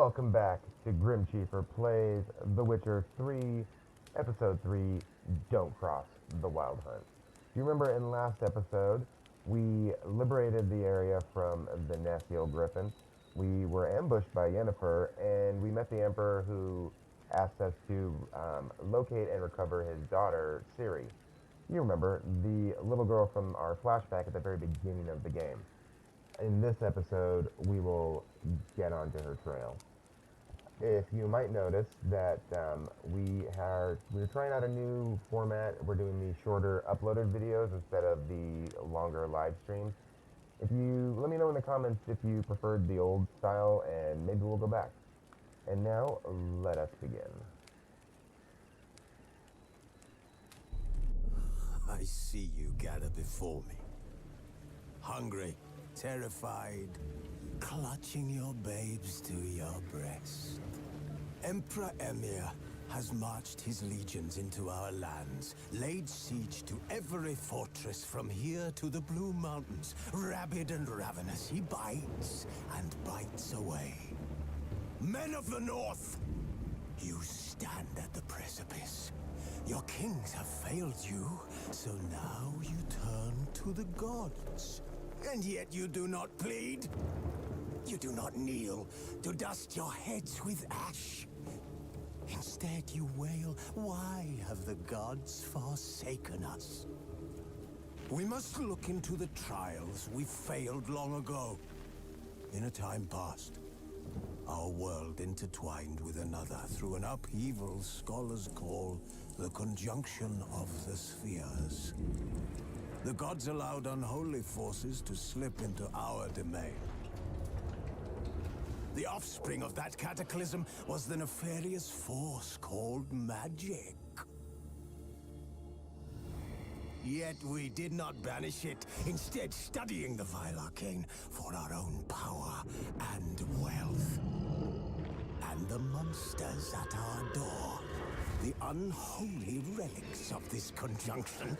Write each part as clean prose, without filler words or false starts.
Welcome back to Grim Cheefer Plays The Witcher 3, Episode 3, Don't Cross the Wild Hunt. If you remember in last episode, we liberated the area from the nasty old griffin. We were ambushed by Yennefer, and we met the Emperor who asked us to locate and recover his daughter, Ciri. You remember, the little girl from our flashback at the very beginning of the game. In this episode, we will get onto her trail. If you might notice that we're trying out a new format. We're doing the shorter uploaded videos instead of the longer live streams. If you let me know in the comments if you preferred the old style, and maybe we'll go back. And now, let us begin. I see you gather before me. Hungry, terrified, clutching your babes to your breast. Emperor Emir has marched his legions into our lands, laid siege to every fortress from here to the Blue Mountains. Rabid and ravenous, he bites and bites away. Men of the North, you stand at the precipice. Your kings have failed you, so now you turn to the gods. And yet you do not plead. You do not kneel to dust your heads with ash. Instead you wail, why have the gods forsaken us? We must look into the trials we failed long ago. In a time past, our world intertwined with another through an upheaval scholars call the conjunction of the spheres. The gods allowed unholy forces to slip into our domain. The offspring of that cataclysm was the nefarious force called magic. Yet we did not banish it, instead studying the vile arcane for our own power and wealth. And the monsters at our door, the unholy relics of this conjunction.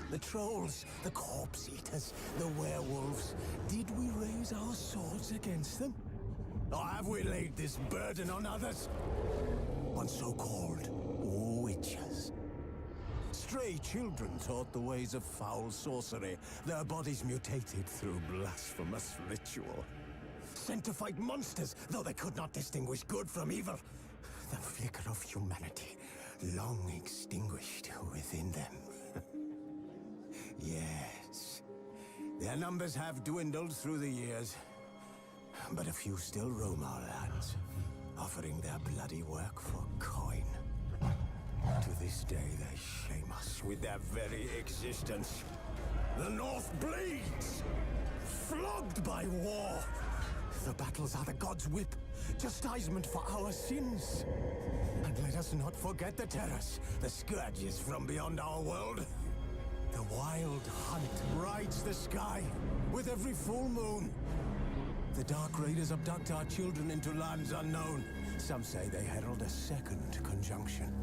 The trolls, the corpse eaters, the werewolves. Did we raise our swords against them? Or have we laid this burden on others? On so-called witches. Stray children taught the ways of foul sorcery, their bodies mutated through blasphemous ritual. Sent to fight monsters, though they could not distinguish good from evil. The flicker of humanity, long extinguished within them. Yes, their numbers have dwindled through the years, but a few still roam our lands, offering their bloody work for coin. To this day, they shame us with their very existence. The North bleeds, flogged by war. The battles are the gods' whip, chastisement for our sins. And let us not forget the terrors, the scourges from beyond our world. The wild hunt rides the sky with every full moon. The Dark Raiders abduct our children into lands unknown. Some say they herald a second conjunction.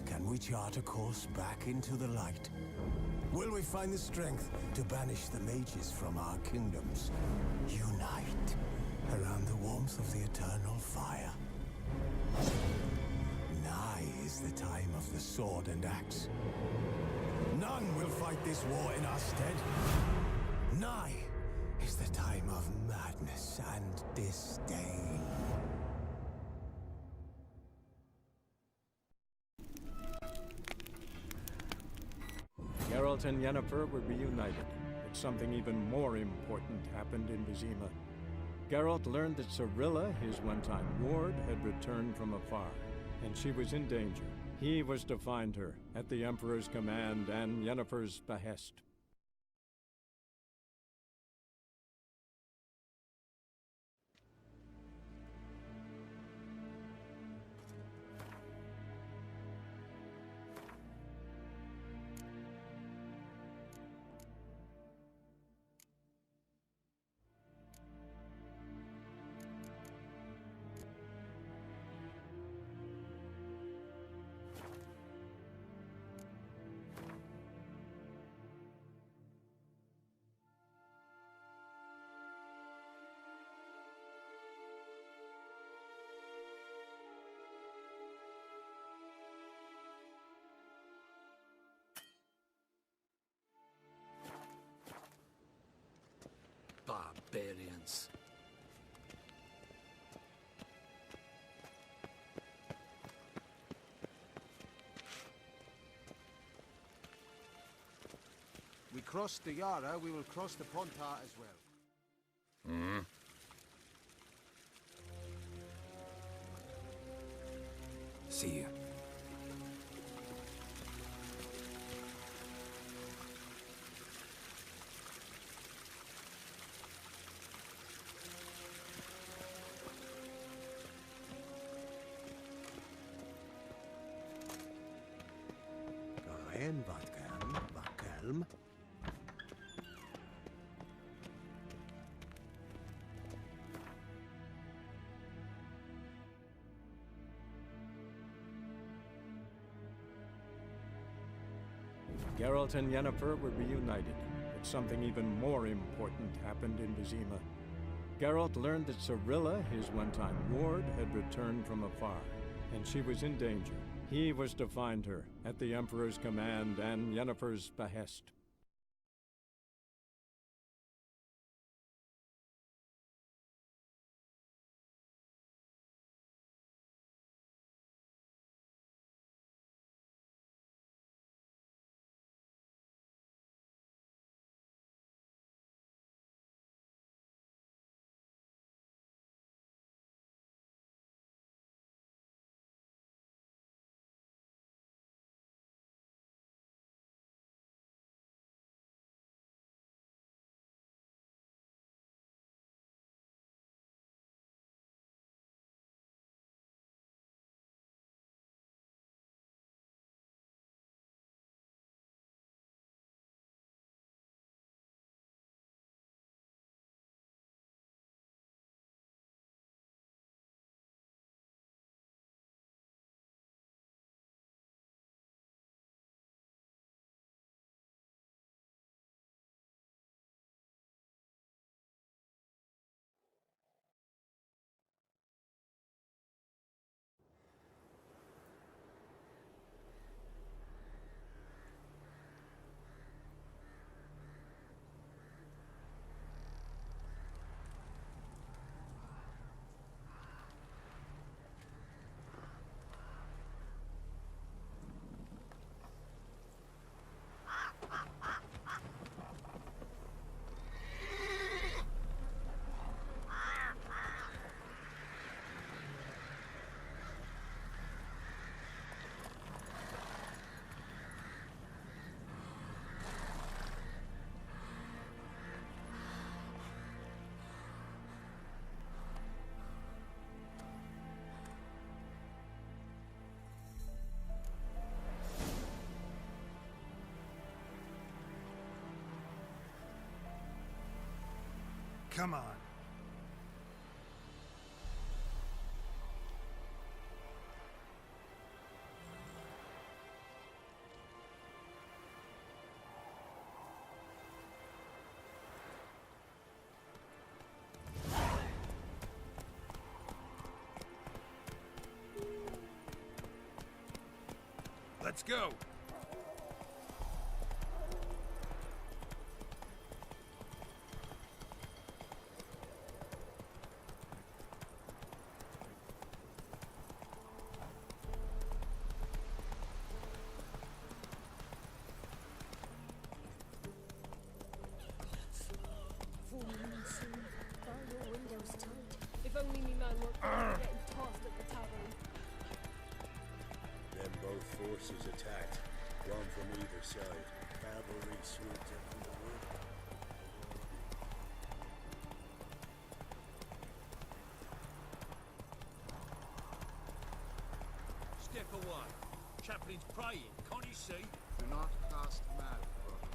Can we chart a course back into the light? Will we find the strength to banish the mages from our kingdoms? Unite around the warmth of the eternal fire. Nigh is the time of the sword and axe. None will fight this war in our stead. Nigh is the time of madness and disdain. Geralt and Yennefer were reunited, but something even more important happened in Vizima. Geralt learned that Cirilla, his one-time ward, had returned from afar, and she was in danger. He was to find her, at the Emperor's command and Yennefer's behest. experience. We crossed the Yara, we will cross the Pontar as well. See you. Rein, Vatkelm. Geralt and Yennefer were reunited, but something even more important happened in Vizima. Geralt learned that Cirilla, his one-time ward, had returned from afar, and she was in danger. He was to find her, at the Emperor's command and Yennefer's behest. Come on. Let's go. Full moon soon. Bar your windows tight. If only me man weren't getting tossed at the tavern. Then both forces attacked, one from either side. Cavalry swooped in from the wood. Step away. Chaplain's praying, can't you see? Do not cast mad, brother.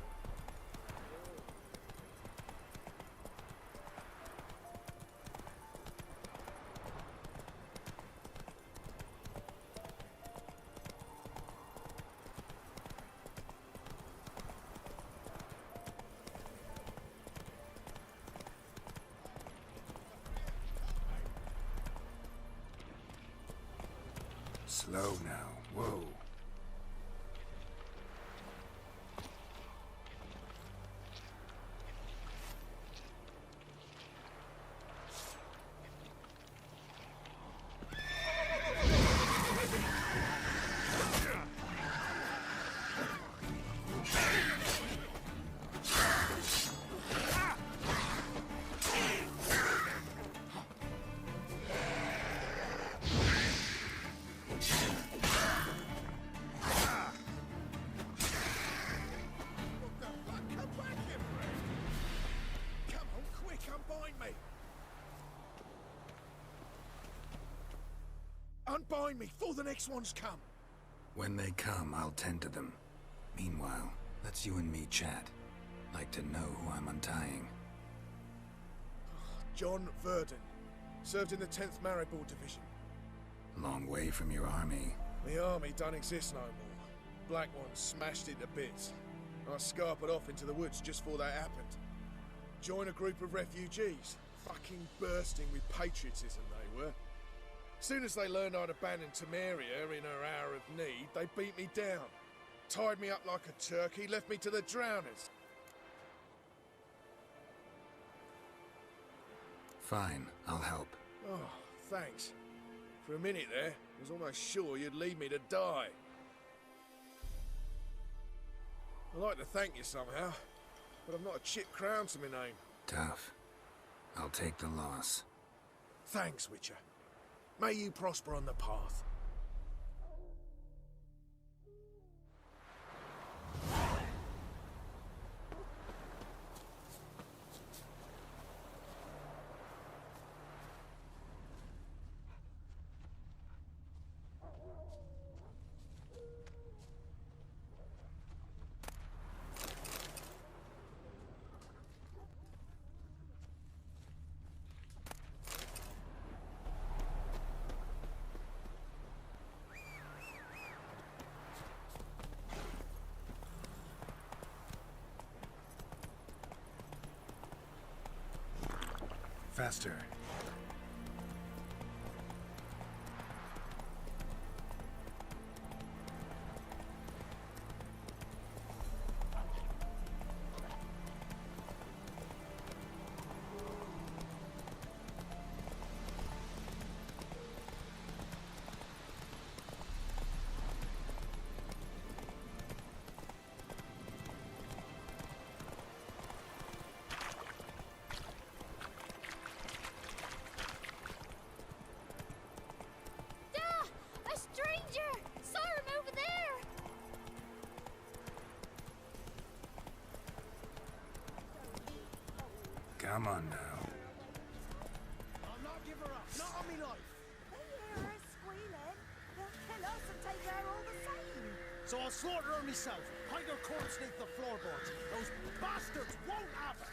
Slow now. Whoa. bind me before the next ones come. When they come, I'll tend to them. Meanwhile, let's you and me chat. Like to know who I'm untying. John Verdon. Served in the 10th Maribor Division. Long way from your army. The army don't exist no more. Black Ones smashed it to bits. I scarpered off into the woods just before that happened. Joined a group of refugees. Fucking bursting with patriotism they were. Soon as they learned I'd abandoned Temeria in her hour of need, they beat me down. Tied me up like a turkey, left me to the drowners. Fine, I'll help. Oh, thanks. For a minute there, I was almost sure you'd leave me to die. I'd like to thank you somehow, but I've not a chip crown to my name. Tough. I'll take the loss. Thanks, Witcher. May you prosper on the path. Faster. A stranger! Saw him over there! Come on now. I'll not give her up. Not on me life. They hear her squealing. They'll kill us and take her all the same. So I'll slaughter her myself. Hide her corpse beneath the floorboards. Those bastards won't have her.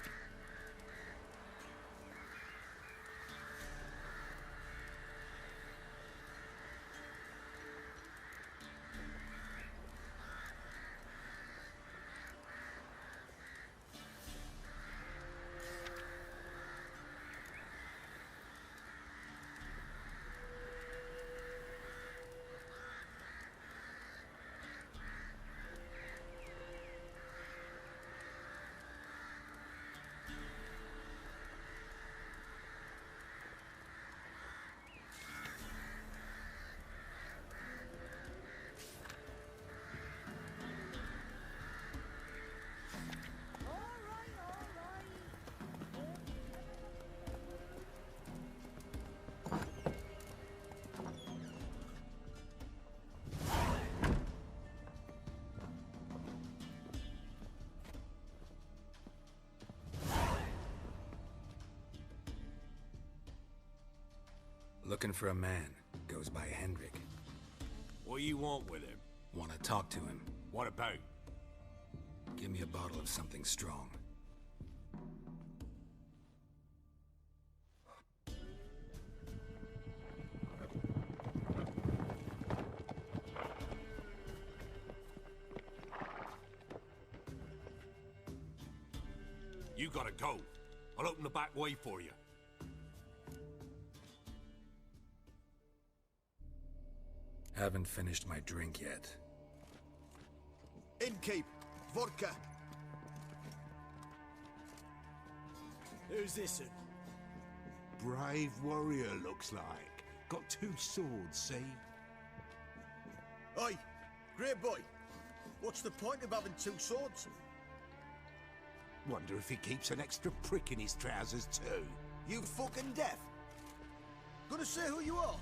Looking for a man. Goes by Hendrik. What you want with him? Want to talk to him. What about? Give me a bottle of something strong. You gotta go. I'll open the back way for you. Haven't finished my drink yet. Innkeep. Vodka. Who's this in? Brave warrior, looks like. Got 2 swords, see? Oi, great boy. What's the point of having 2 swords? Wonder if he keeps an extra prick in his trousers too. You fucking deaf? Gonna say who you are?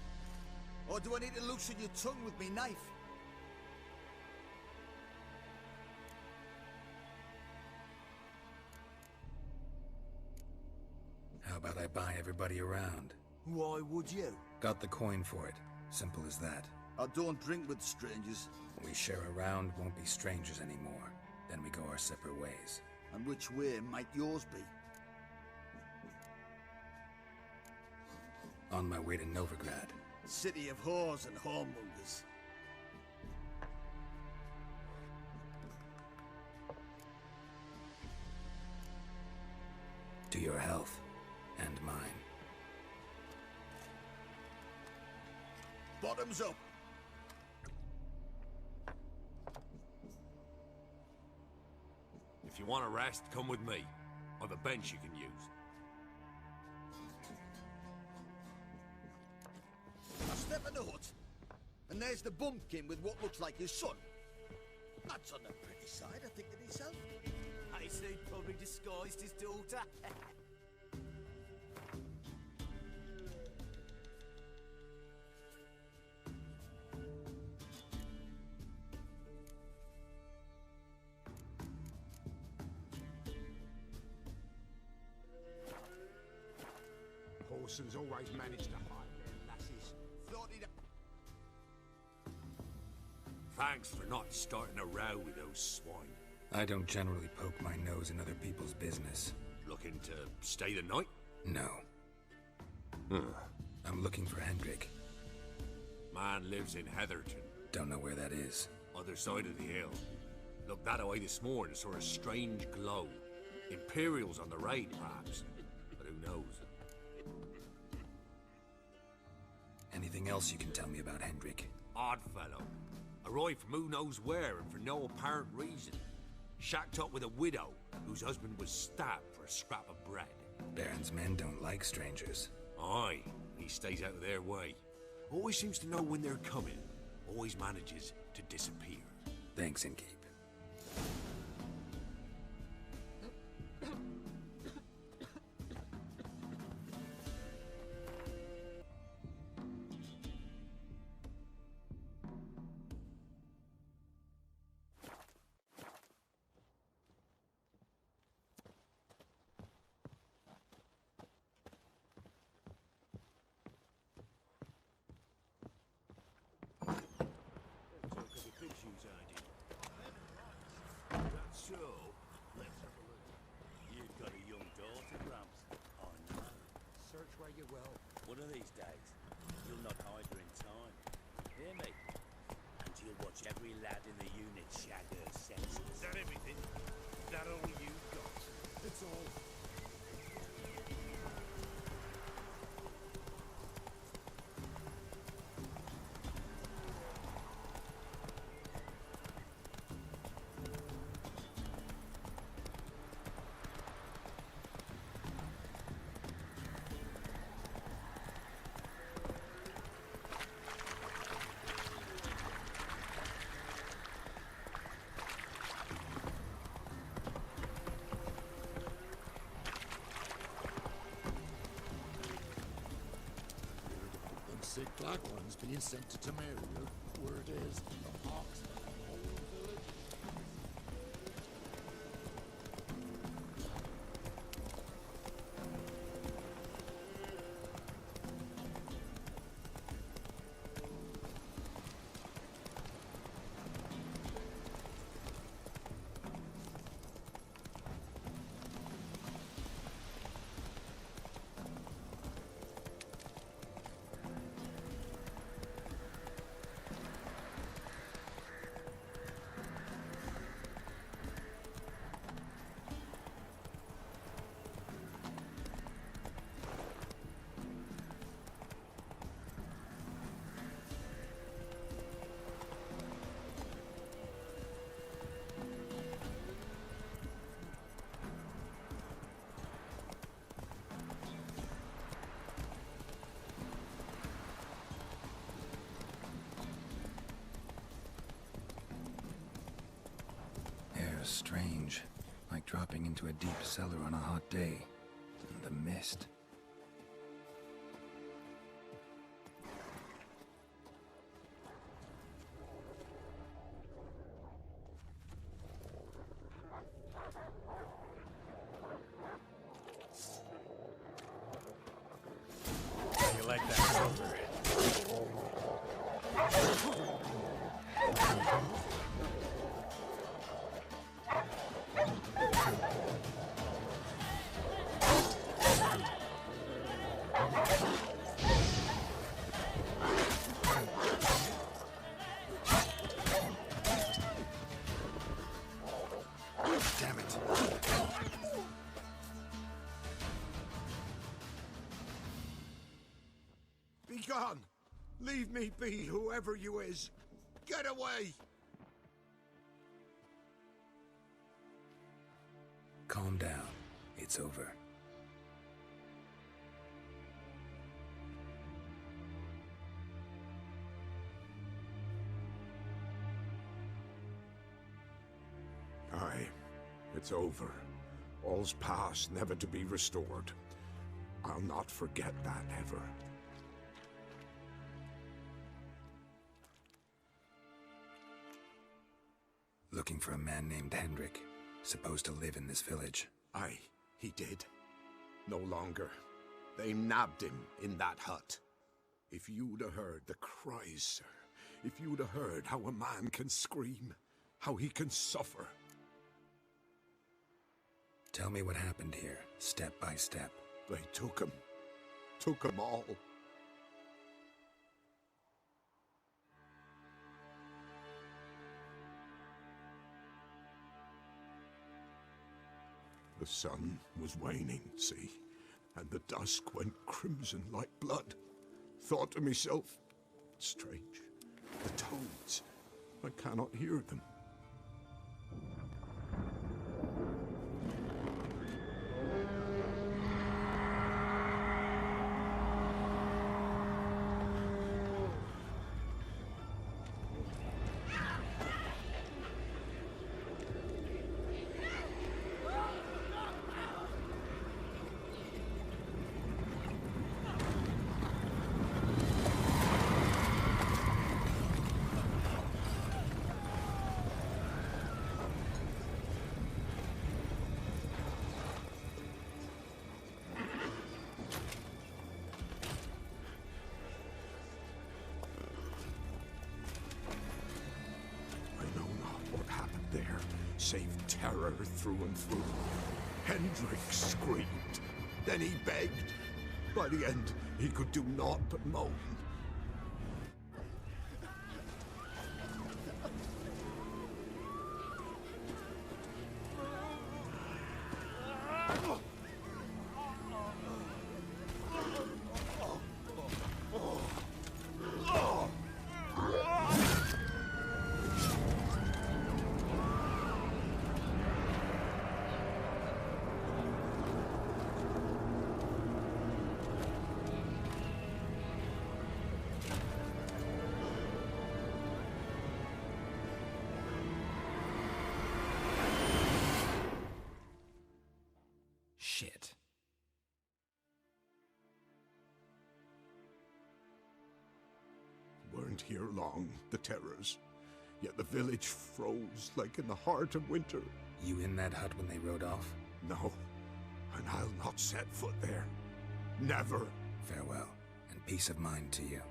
Or do I need to loosen your tongue with me knife? How about I buy everybody around? Why would you? Got the coin for it. Simple as that. I don't drink with strangers. We share a round, won't be strangers anymore. Then we go our separate ways. And which way might yours be? On my way to Novigrad. City of whores and whoremongers. To your health. And mine. Bottoms up! If you want a rest, come with me. I've a bench you can use. I step in the hut, and there's the bumpkin with what looks like his son. That's on the pretty side, I think to myself. I say he'd probably disguised his daughter. Parsons always managed to hide their lasses. Thought he'd... Thanks for not starting a row with those swine. I don't generally poke my nose in other people's business. Looking to stay the night? No. I'm looking for Hendrik. Man lives in Heatherton. Don't know where that is. Other side of the hill. Looked that away this morning, saw a strange glow. Imperials on the raid, perhaps. But who knows? Anything else you can tell me about Hendrik? Odd fellow. Arrived from who knows where and for no apparent reason. Shacked up with a widow whose husband was stabbed for a scrap of bread. Baron's men don't like strangers. Aye, he stays out of their way. Always seems to know when they're coming. Always manages to disappear. Thanks, Inkeep. So, let's have a look. You've got a young daughter, Gramps. I know. Search where you will. One of these days, you'll not hide her in time. Hear me? And you'll watch every lad in the unit shag her senses. Is that everything? Is that all you've got? It's all. Sick black ones being sent to Temeria, where it is the hawks of the whole village. Air's strange, like dropping into a deep cellar on a hot day. And the mist. You like that silver? gone! Leave me be, whoever you is! Get away! Calm down. It's over. Aye, it's over. All's past, never to be restored. I'll not forget that ever. Looking for a man named Hendrik, supposed to live in this village. Aye, he did. No longer. They nabbed him in that hut. If you'd have heard the cries, sir. If you'd have heard how a man can scream, how he can suffer. Tell me what happened here, step by step. They took him. Took him all. The sun was waning, see, and the dusk went crimson like blood. Thought to myself, strange, the toads, I cannot hear them. Save terror through and through. Hendrik screamed. Then he begged. By the end, he could do naught but moan. Shit. Weren't here long, the terrors. Yet the village froze like in the heart of winter. You in that hut when they rode off? No, and I'll not set foot there. Never. Farewell, and peace of mind to you.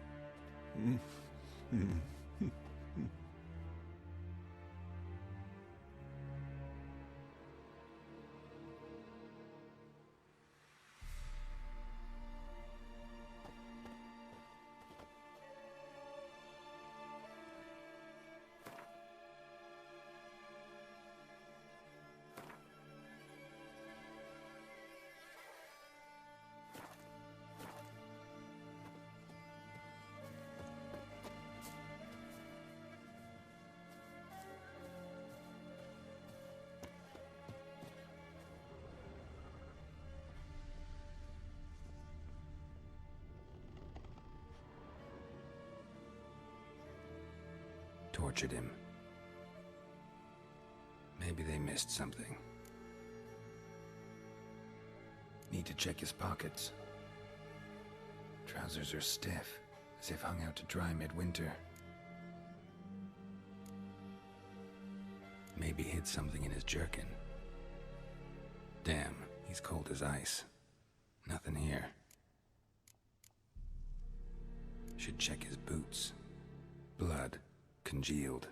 Tortured him. Maybe they missed something. Need to check his pockets. Trousers are stiff, as if hung out to dry midwinter. Maybe hid something in his jerkin. Damn, he's cold as ice. Nothing here. Should check his boots. Blood. Congealed.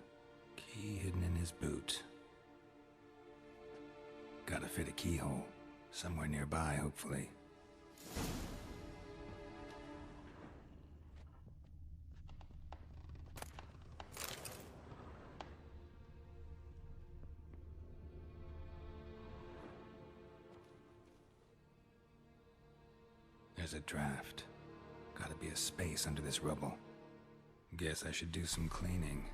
Key hidden in his boot. Gotta fit a keyhole. Somewhere nearby, hopefully. There's a draft. Gotta be a space under this rubble. Guess I should do some cleaning.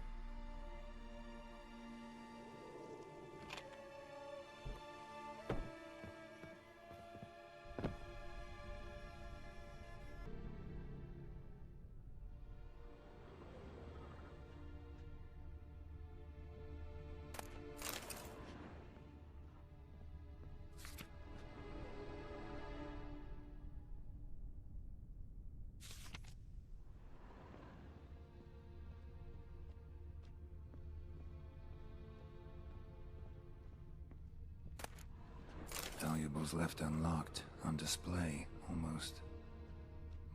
Valuables left unlocked, on display, almost.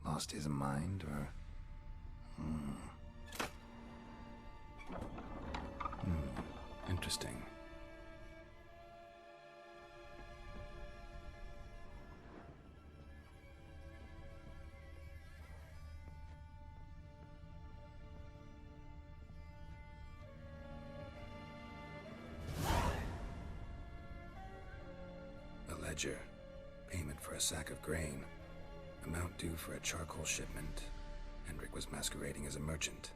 Lost his mind, or... Interesting. Ledger. Payment for a sack of grain. Amount due for a charcoal shipment. Hendrik was masquerading as a merchant.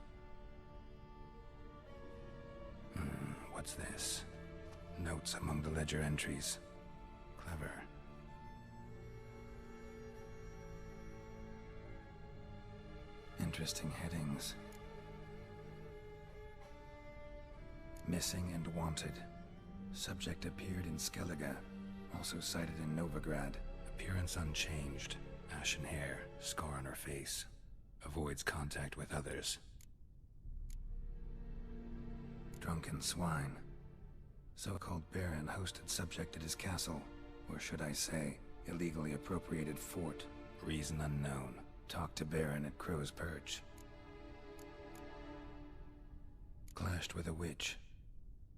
What's this? Notes among the ledger entries. Clever. Interesting headings. Missing and wanted. Subject appeared in Skellige. Also cited in Novigrad. Appearance unchanged. Ashen hair, scar on her face. Avoids contact with others. Drunken swine. So-called Baron hosted subject at his castle. Or should I say, illegally appropriated fort. Reason unknown. Talked to Baron at Crow's Perch. Clashed with a witch.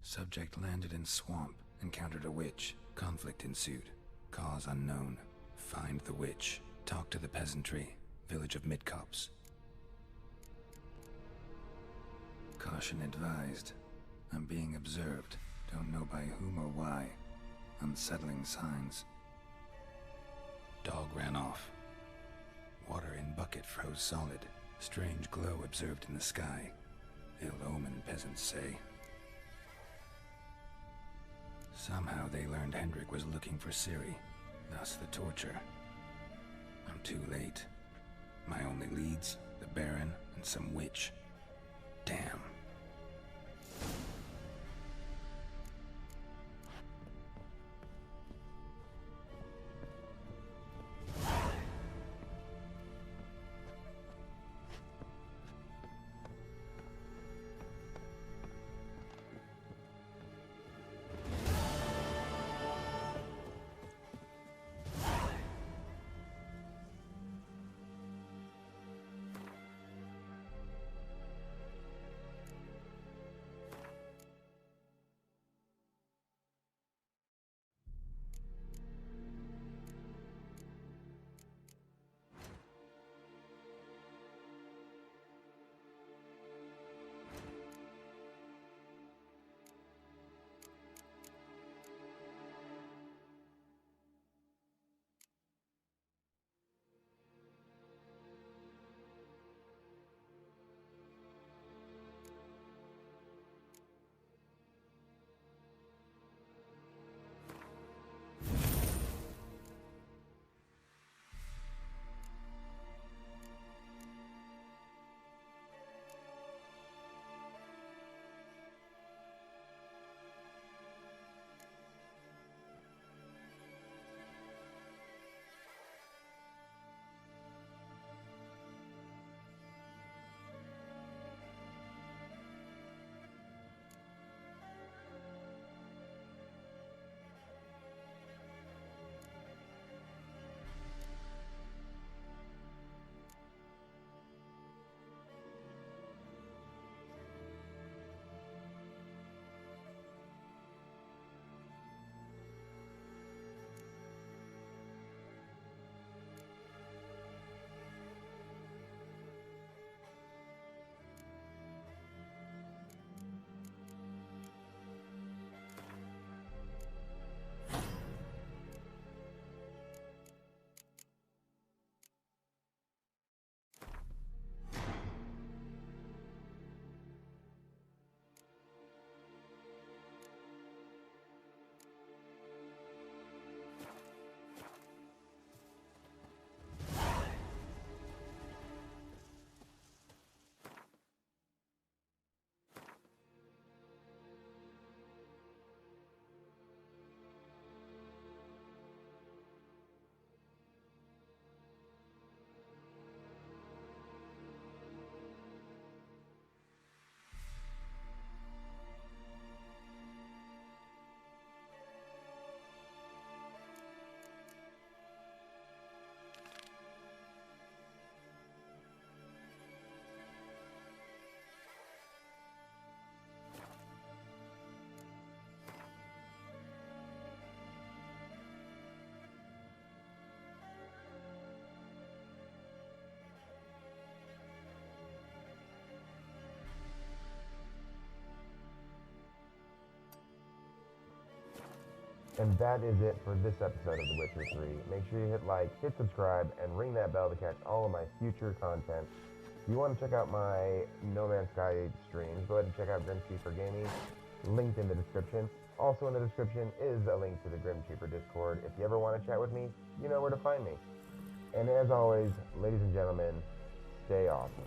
Subject landed in swamp. Encountered a witch. Conflict ensued. Cause unknown. Find the witch. Talk to the peasantry. Village of Midcopse. Caution advised. I'm being observed. Don't know by whom or why. Unsettling signs. Dog ran off. Water in bucket froze solid. Strange glow observed in the sky. Ill omen, peasants say. Somehow they learned Hendrik was looking for Ciri, thus the torture. I'm too late. My only leads, the Baron and some witch. Damn. And that is it for this episode of The Witcher 3. Make sure you hit like, hit subscribe, and ring that bell to catch all of my future content. If you want to check out my No Man's Sky streams, go ahead and check out Grim Cheefer Gaming, linked in the description. Also in the description is a link to the Grim Cheefer Discord. If you ever want to chat with me, you know where to find me. And as always, ladies and gentlemen, stay awesome.